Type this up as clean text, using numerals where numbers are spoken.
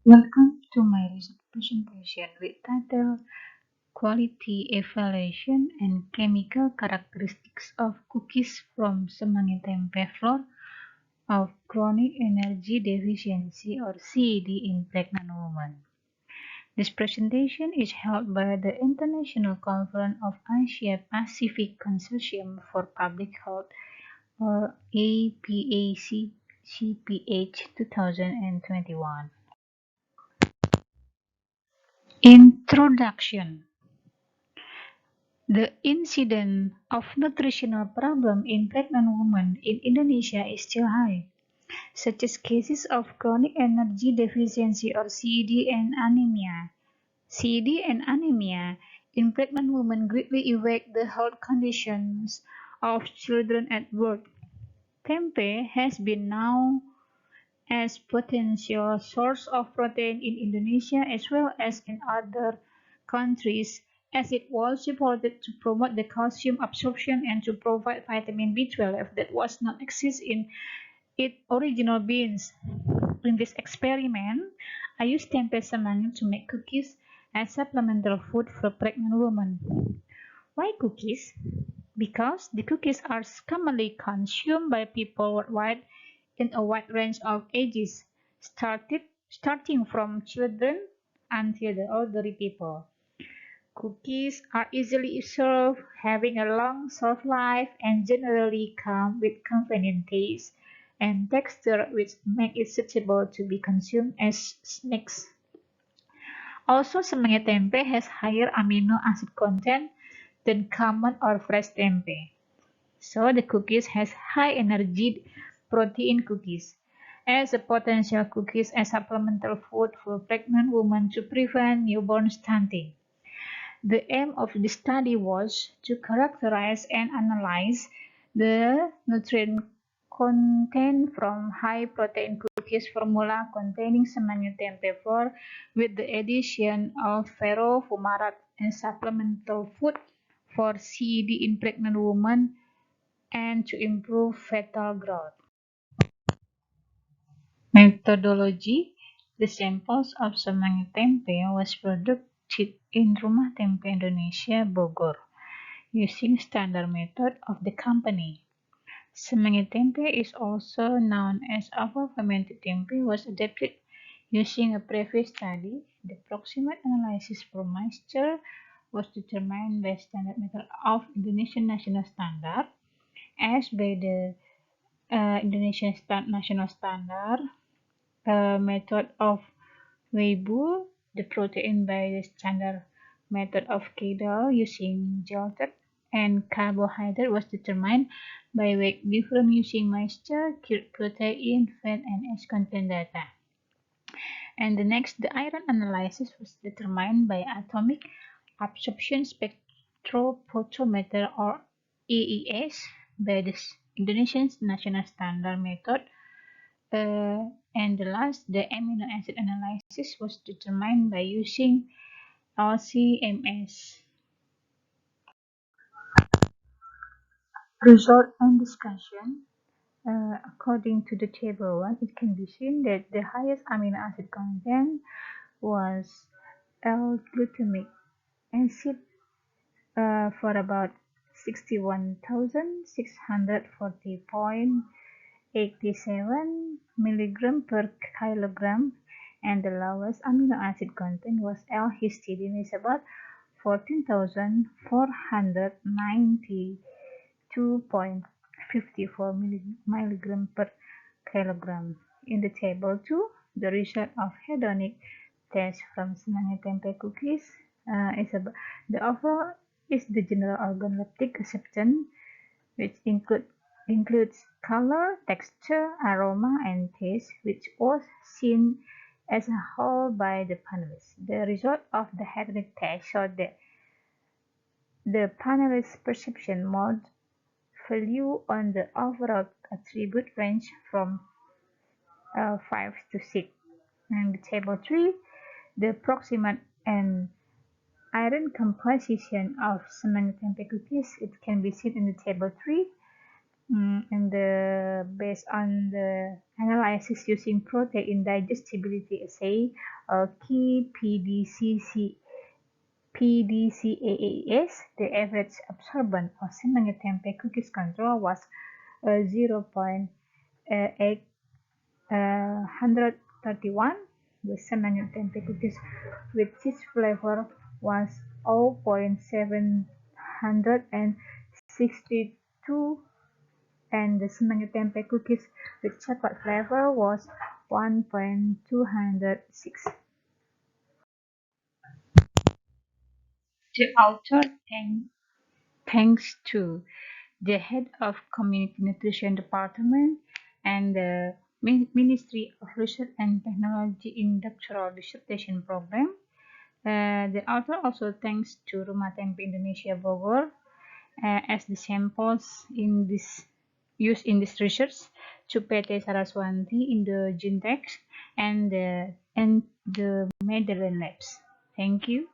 Welcome to my research presentation with title Quality Evaluation and Chemical Characteristics of Cookies from Semanggi Tempe Flour of Chronic Energy Deficiency or CED in Pregnant Women. This presentation is held by the International Conference of Asia-Pacific Consortium for Public Health or APACPH 2021. Introduction. The incidence of nutritional problems in pregnant women in Indonesia is still high, such as cases of chronic energy deficiency or CED and anemia. CED and anemia in pregnant women greatly affect the health conditions of children at birth. Tempe has been known as potential source of protein in Indonesia as well as in other countries, as it was reported to promote the calcium absorption and to provide vitamin B12 that was not exist in its original beans. In this experiment, I used tempe semanggi to make cookies as supplemental food for pregnant women. Why cookies? Because the cookies are commonly consumed by people worldwide in a wide range of ages, starting from children until the elderly people. Cookies are easily served, having a long shelf life, and generally come with convenient taste and texture which make it suitable to be consumed as snacks. Also, semanggi tempe has higher amino acid content than common or fresh tempe. So the cookies has high energy protein cookies as a potential cookies as supplemental food for pregnant women to prevent newborn stunting. The aim of the study was to characterize and analyze the nutrient content from high protein cookies formula containing semanggi tempe flour with the addition of ferrofumarate as supplemental food for CED in pregnant women and to improve fetal growth. Methodology. The samples of semanggi tempe was produced in Rumah Tempe Indonesia, Bogor, using standard method of the company. Semanggi tempe is also known as over-fermented tempe was adapted using a previous study. The approximate analysis for moisture was determined by standard method of Indonesian national standard as by the Indonesian national standard method of Weibull, the protein by the standard method of Cadel using gelted, and carbohydrate was determined by weight difference using moisture, protein, fat, and age content data. And the next, the iron analysis was determined by atomic absorption spectrophotometer or AES by the Indonesian national standard method. And the last, the amino acid analysis was determined by using LCMS. Result and discussion. According to the table 1, it can be seen that the highest amino acid content was L-glutamic acid for about 61,640.87 milligram per kilogram, and the lowest amino acid content was L-histidine is about 14,492.54 milligram per kilogram. In the table 2, the result of hedonic test from semanggi tempe cookies is about the overall is the general organoleptic acceptance, which includes color, texture, aroma, and taste, which was seen as a whole by the panelists. The result of the hedonic test showed that the panelists' perception mode value on the overall attribute range from 5 to 6. In the table 3, the approximate and iron composition of semanggi tempe cookies, it can be seen in the table 3. Based on the analysis using protein digestibility assay, key PDCAAS, the average absorbance of Semangit tempe cookies control was 0.831. The Semangit tempe cookies with cheese flavor was 0.762, and the Semangit tempe cookies with chocolate flavor was 1.206. The author thanks to the head of Community Nutrition Department and the Ministry of Research and Technology in Doctoral Dissertation Program. The author also thanks to Rumah Tempe Indonesia Bogor as the samples in this used in this research, to PT Saraswanti in the Gentex and the Netherlands Labs. Thank you.